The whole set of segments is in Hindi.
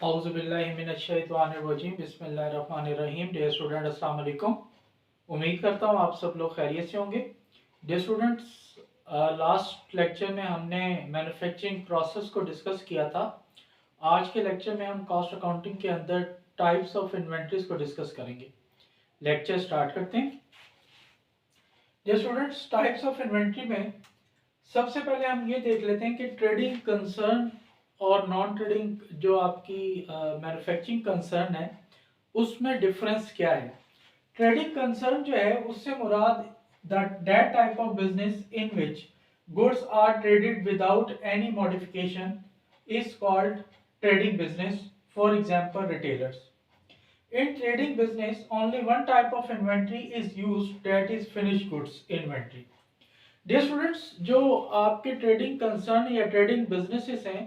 औज़ुबिल्लाहिमिनश्शैतानिर्रजीम बिस्मिल्लाहिर्रहमानिर्रहीम। डियर स्टूडेंट, अस्सलाम वालेकुम। उम्मीद करता हूँ आप सब लोग खैरियत से होंगे। डियर स्टूडेंट्स, लास्ट लेक्चर में हमने मैन्युफैक्चरिंग प्रोसेस को डिस्कस किया था। आज के लेक्चर में हम कॉस्ट अकाउंटिंग के अंदर टाइप्स ऑफ इन्वेंट्रीज को डिस्कस करेंगे। लेक्चर स्टार्ट करते हैं। Dear students, types of inventory में सबसे पहले हम ये देख लेते हैं कि ट्रेडिंग कंसर्न और नॉन ट्रेडिंग जो आपकी मैन्युफैक्चरिंग कंसर्न है उसमें डिफरेंस क्या है। ट्रेडिंग कंसर्न जो है उससे मुराद that type of business in which goods are traded without any modification is called trading business. For example retailers. In trading business, only one type of inventory is used, that is finished goods inventory. Dear students, जो आपके ट्रेडिंग कंसर्न या ट्रेडिंग बिजनेसेस हैं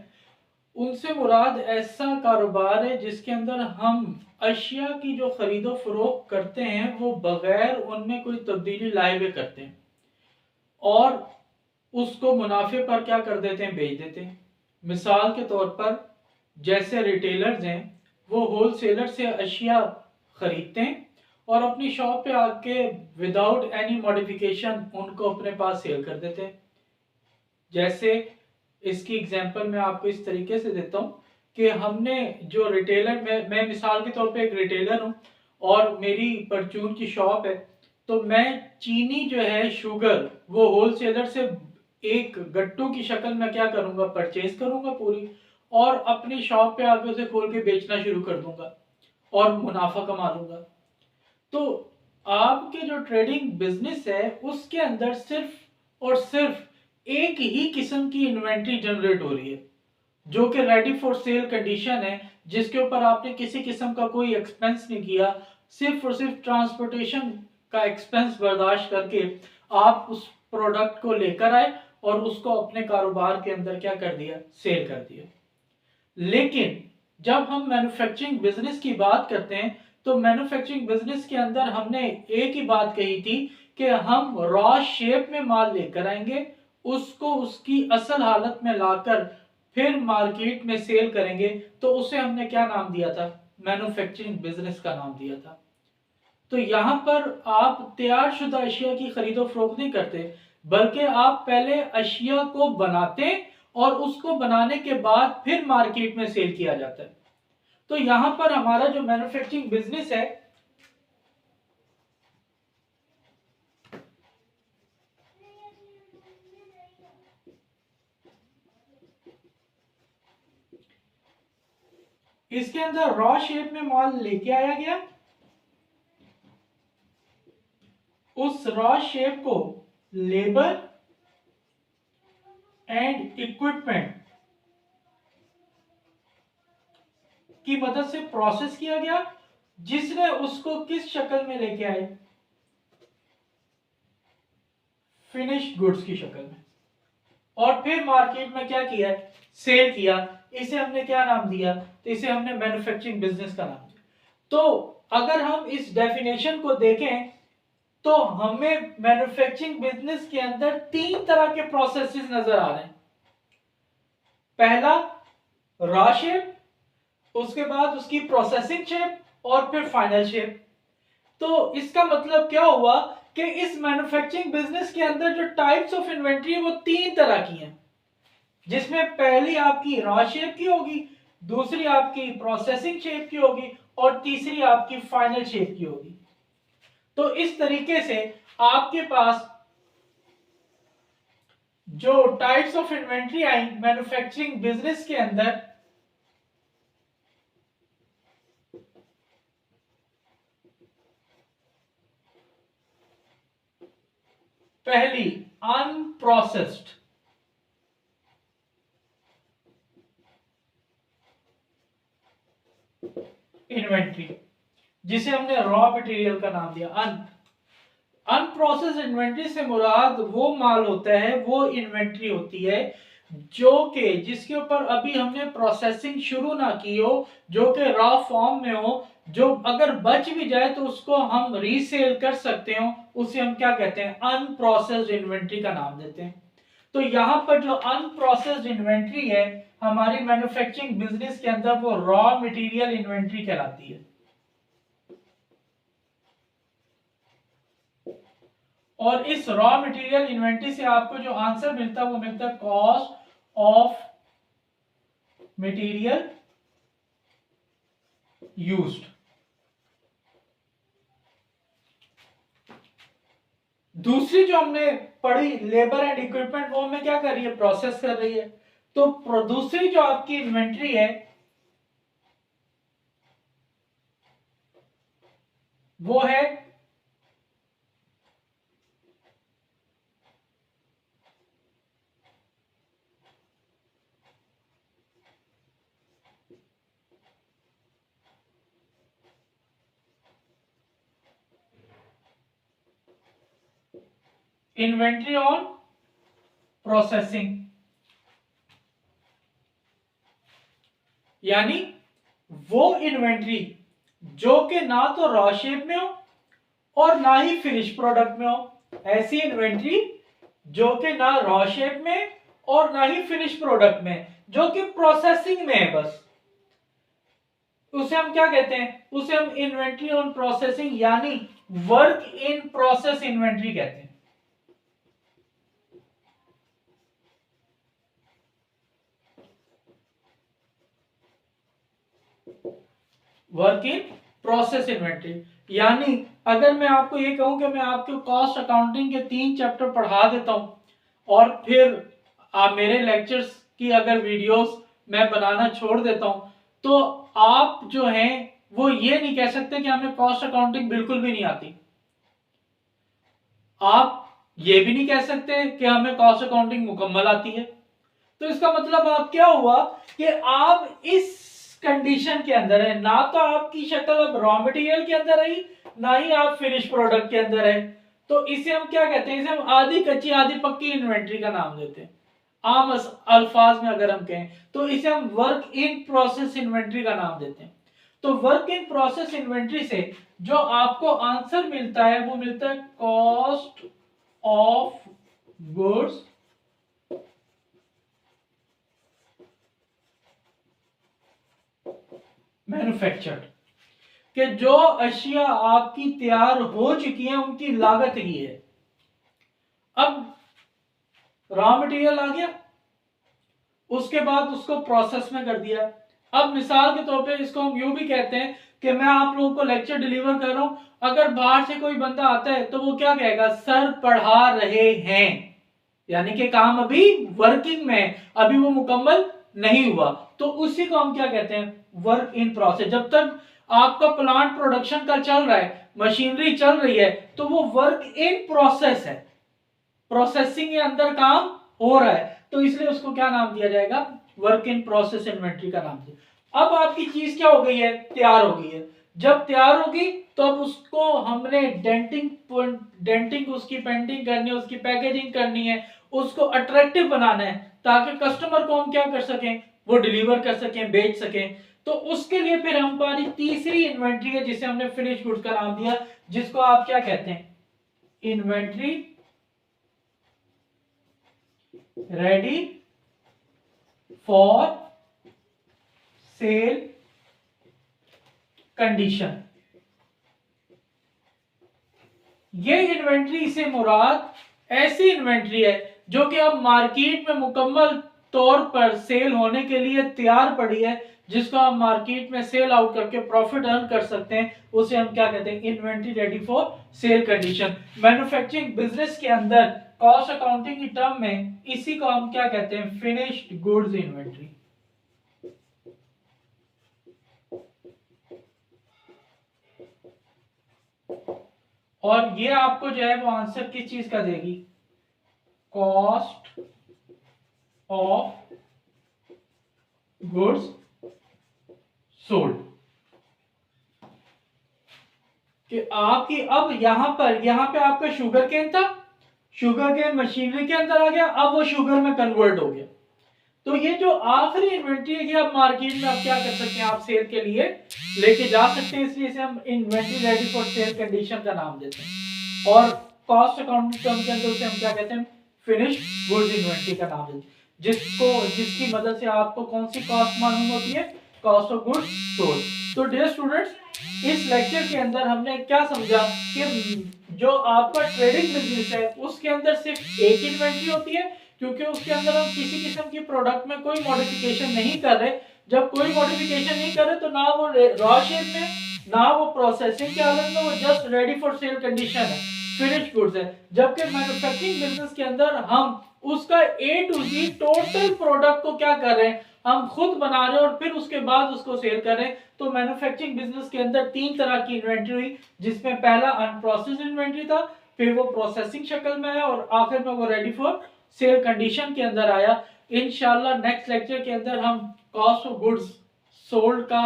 उनसे मुराद ऐसा कारोबार है जिसके अंदर हम अशिया की जो खरीदो फरोख्त करते हैं वो बगैर उनमें कोई तब्दीली लाए हुए करते हैं और उसको मुनाफे पर क्या कर देते हैं, बेच देते हैं। मिसाल के तौर पर जैसे रिटेलर्स हैं वो होलसेलर से अशिया खरीदते हैं और अपनी शॉप पे आके विदाउट एनी मॉडिफिकेशन उनको अपने पास सेल कर देते हैं। जैसे इसकी एग्जांपल मैं आपको इस तरीके से देता हूँ कि हमने जो रिटेलर मैं मिसाल के तौर पे एक रिटेलर हूँ और मेरी परचून की शॉप है, तो मैं चीनी जो है शुगर वो होलसेलर से एक गट्टू की शक्ल में क्या करूँगा, परचेज करूँगा पूरी, और अपनी शॉप पे आके उसे खोल के बेचना शुरू कर दूंगा और मुनाफा कमा लूंगा। तो आपके जो ट्रेडिंग बिजनेस है उसके अंदर सिर्फ और सिर्फ एक ही किस्म की इन्वेंट्री जनरेट हो रही है जो कि रेडी फॉर सेल कंडीशन है, जिसके ऊपर आपने किसी किस्म का कोई एक्सपेंस नहीं किया, सिर्फ और सिर्फ ट्रांसपोर्टेशन का एक्सपेंस बर्दाश्त करके आप उस प्रोडक्ट को लेकर आए और उसको अपने कारोबार के अंदर क्या कर दिया, सेल कर दिया। लेकिन जब हम मैन्युफैक्चरिंग बिजनेस की बात करते हैं तो मैन्युफैक्चरिंग बिजनेस के अंदर हमने एक ही बात कही थी कि हम रॉ शेप में माल लेकर आएंगे, उसको उसकी असल हालत में लाकर फिर मार्केट में सेल करेंगे। तो उसे हमने क्या नाम दिया था, मैन्युफैक्चरिंग बिजनेस का नाम दिया था। तो यहां पर आप तैयार शुदा अशिया की खरीदो फरोख्त नहीं करते, बल्कि आप पहले अशिया को बनाते और उसको बनाने के बाद फिर मार्केट में सेल किया जाता है। तो यहां पर हमारा जो मैन्युफैक्चरिंग बिजनेस है इसके अंदर रॉ शेप में माल लेके आया गया, उस रॉ शेप को लेबर एंड इक्विपमेंट की मदद से प्रोसेस किया गया, जिसने उसको किस शक्ल में लेके आए, फिनिश्ड गुड्स की शक्ल में, और फिर मार्केट में क्या किया, सेल किया। इसे हमने क्या नाम दिया, तो इसे हमने मैन्युफैक्चरिंग बिजनेस का नाम दिया। तो अगर हम इस डेफिनेशन को देखें तो हमें मैन्युफैक्चरिंग बिजनेस के अंदर तीन तरह के प्रोसेसेस नजर आ रहे हैं। पहला रॉ शेप, उसके बाद उसकी प्रोसेसिंग शेप और फिर फाइनल शेप। तो इसका मतलब क्या हुआ कि इस मैन्युफैक्चरिंग बिजनेस के अंदर जो टाइप्स ऑफ इन्वेंट्री है वो तीन तरह की हैं, जिसमें पहली आपकी रॉ शेप की होगी, दूसरी आपकी प्रोसेसिंग शेप की होगी और तीसरी आपकी फाइनल शेप की होगी। तो इस तरीके से आपके पास जो types of inventory I manufacturing business के अंदर, पहली अनप्रोसेस्ड इन्वेंट्री, जिसे हमने रॉ मटेरियल का नाम दिया। अनप्रोसेस्ड इन्वेंट्री से मुराद वो माल होता है, वो इन्वेंट्री होती है जो कि जिसके ऊपर अभी हमने प्रोसेसिंग शुरू ना की हो, जो कि रॉ फॉर्म में हो, जो अगर बच भी जाए तो उसको हम रीसेल कर सकते हो, उसे हम क्या कहते हैं, अनप्रोसेस्ड इन्वेंट्री का नाम देते हैं। तो यहां पर जो अनप्रोसेस्ड इन्वेंट्री है हमारी मैन्युफैक्चरिंग बिजनेस के अंदर वो रॉ मटेरियल इन्वेंट्री कहलाती है। और इस रॉ मटेरियल इन्वेंट्री से आपको जो आंसर मिलता है वो मिलता है कॉस्ट ऑफ मटेरियल यूज्ड। दूसरी जो हमने पढ़ी लेबर एंड इक्विपमेंट, वो हमें क्या कर रही है, प्रोसेस कर रही है। तो दूसरी जो आपकी इन्वेंट्री है वो है इन्वेंट्री ऑन प्रोसेसिंग, यानी वो इन्वेंट्री जो कि ना तो रॉ शेप में हो और ना ही फिनिश प्रोडक्ट में हो। ऐसी इन्वेंट्री जो कि ना रॉ शेप में और ना ही फिनिश प्रोडक्ट में, जो कि प्रोसेसिंग में है बस, उसे हम क्या कहते हैं, उसे हम इन्वेंट्री ऑन प्रोसेसिंग यानी वर्क इन प्रोसेस इन्वेंट्री कहते हैं। वर्क इन प्रोसेस इन्वेंट्री, यानी अगर मैं आपको ये कहूं कि मैं आपको कॉस्ट अकाउंटिंग के 3 चैप्टर पढ़ा देता हूं और फिर आप मेरे लेक्चर्स की अगर वीडियोस मैं बनाना छोड़ देता हूं, तो आप जो हैं वो ये नहीं कह सकते कि हमें कॉस्ट अकाउंटिंग बिल्कुल भी नहीं आती। आप ये भी नहीं कह सकते कि हमें कॉस्ट अकाउंटिंग मुकम्मल आती है। तो इसका मतलब आप क्या हुआ कि आप इस कंडीशन के अंदर है, ना तो आपकी शक्ल अब रॉ मटेरियल के अंदर आई, ना ही आप फिनिश प्रोडक्ट के अंदर है। तो इसे हम क्या कहते हैं, इसे हम आधी कच्ची आधी पक्की इन्वेंट्री का नाम देते हैं। आम अल्फाज में अगर हम कहें तो इसे हम वर्क इन प्रोसेस इन्वेंट्री का नाम देते हैं। तो वर्क इन प्रोसेस इन्वेंट्री से जो आपको आंसर मिलता है वो मिलता है कॉस्ट ऑफ गुड्स मैन्युफैक्चर्ड, कि जो अशिया आपकी तैयार हो चुकी हैं उनकी लागत ही है। अब रॉ मटेरियल आ गया, उसके बाद उसको प्रोसेस में कर दिया। अब मिसाल के तौर पे इसको हम यूं भी कहते हैं कि मैं आप लोगों को लेक्चर डिलीवर कर रहा हूं, अगर बाहर से कोई बंदा आता है तो वो क्या कहेगा, सर पढ़ा रहे हैं, यानी कि काम अभी वर्किंग में, अभी वो मुकम्मल नहीं हुआ। तो उसी को हम क्या कहते हैं, वर्क इन प्रोसेस। जब तक आपका प्लांट प्रोडक्शन का चल रहा है, मशीनरी चल रही है, तो वो वर्क इन प्रोसेस है, प्रोसेसिंग के अंदर काम हो रहा है, तो इसलिए उसको क्या नाम दिया जाएगा, वर्क इन प्रोसेस इन्वेंट्री का नाम दिया। अब आपकी चीज क्या हो गई है, तैयार हो गई है। जब तैयार होगी तो अब उसको हमने डेंटिंग उसकी पेंटिंग करनी है, उसकी पैकेजिंग करनी है, उसको अट्रैक्टिव बनाना है ताकि कस्टमर को हम क्या कर सकें, वो डिलीवर कर सकें, बेच सकें। तो उसके लिए फिर हमारी तीसरी इन्वेंट्री है जिसे हमने फिनिश गुड्स का नाम दिया, जिसको आप क्या कहते हैं, inventory ready for sale condition. ये इन्वेंट्री से मुराद ऐसी इन्वेंट्री है जो कि अब मार्केट में मुकम्मल तौर पर सेल होने के लिए तैयार पड़ी है, जिसको आप मार्केट में सेल आउट करके प्रॉफिट अर्न कर सकते हैं। उसे हम क्या कहते हैं, inventory ready for sale condition. Manufacturing business के अंदर कॉस्ट अकाउंटिंग की टर्म में इसी को हम क्या कहते हैं, फिनिश्ड गुड्स इन्वेंट्री। और ये आपको जो है वो आंसर किस चीज का देगी, कॉस्ट ऑफ गुड्स सोल्ड। कि आपकी अब यहां पे आपका शुगर केन था, शुगर केन मशीनरी के अंदर आ गया, अब वो शुगर में कन्वर्ट हो गया। तो ये जो आखिरी इन्वेंट्री है, ये आप मार्केट में आप क्या कर सकते हैं, आप सेल के लिए लेके जा सकते हैं, इसलिए इसे हम inventory ready for sale condition का नाम देते हैं। और कॉस्ट अकाउंटिंग टर्म के अंदर उसे हम क्या कहते हैं, फिनिश गुड्स इन्वेंट्री का नाम है, जिसकी मदद से आपको कौन सी कॉस्ट मालूम होती है, कॉस्ट ऑफ गुड्स सोल्ड। तो डियर स्टूडेंट्स, इस लेक्चर के अंदर हमने क्या समझा कि जो आपका ट्रेडिंग बिजनेस है उसके अंदर सिर्फ एक इन्वेंट्री होती है, क्योंकि उसके अंदर हम किसी किस्म की प्रोडक्ट में कोई मॉडिफिकेशन नहीं कर रहे। जब कोई मॉडिफिकेशन नहीं कर रहे तो ना वो रॉ शेप में, ना वो प्रोसेसिंग के हालत में, वो just ready for sale condition है, फिनिश गुड्स है। जबकि मैन्युफैक्चरिंग बिजनेस के अंदर हम उसका ए टू जी टोटल प्रोडक्ट को क्या कर रहे हैं, हम खुद बना रहे हैं और फिर उसके बाद उसको सेल कर रहे हैं। तो मैन्युफैक्चरिंग बिजनेस के अंदर 3 तरह की इन्वेंट्री हुई, जिसमें पहला अनप्रोसेस्ड इन्वेंट्री था, फिर वो प्रोसेसिंग शक्ल में है और आखिर में वो रेडी फॉर सेल कंडीशन के अंदर आया। इंशाल्लाह नेक्स्ट लेक्चर के अंदर हम कॉस्ट ऑफ गुड्स सोल्ड का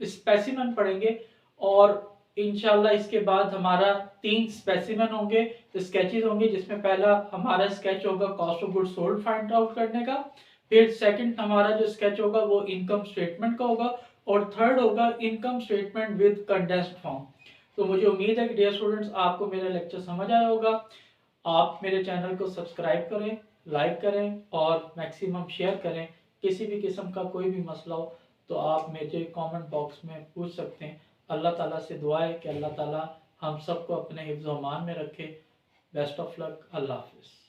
स्पेसिमेन पढ़ेंगे और इंशाल्लाह इसके बाद हमारा 3 स्पेसिमेन होंगे, स्केचेस होंगे, जिसमें पहला हमारा स्केच होगा cost of goods sold find out करने का, फिर सेकंड हमारा जो स्केच होगा वो इनकम स्टेटमेंट का होगा और थर्ड होगा income statement with condensed form. तो मुझे उम्मीद है कि डियर स्टूडेंट्स आपको मेरा लेक्चर समझ आया होगा। आप मेरे चैनल को सब्सक्राइब करें, लाइक करें और मैक्सिमम शेयर करें। किसी भी किस्म का कोई भी मसला हो तो आप मेरे कमेंट बॉक्स में पूछ सकते हैं। अल्लाह ताला से दुआ है कि अल्लाह ताला हम सबको अपने हिफ्ज़-ओ-अमान में रखे। Best of luck. अल्लाह हाफिज़।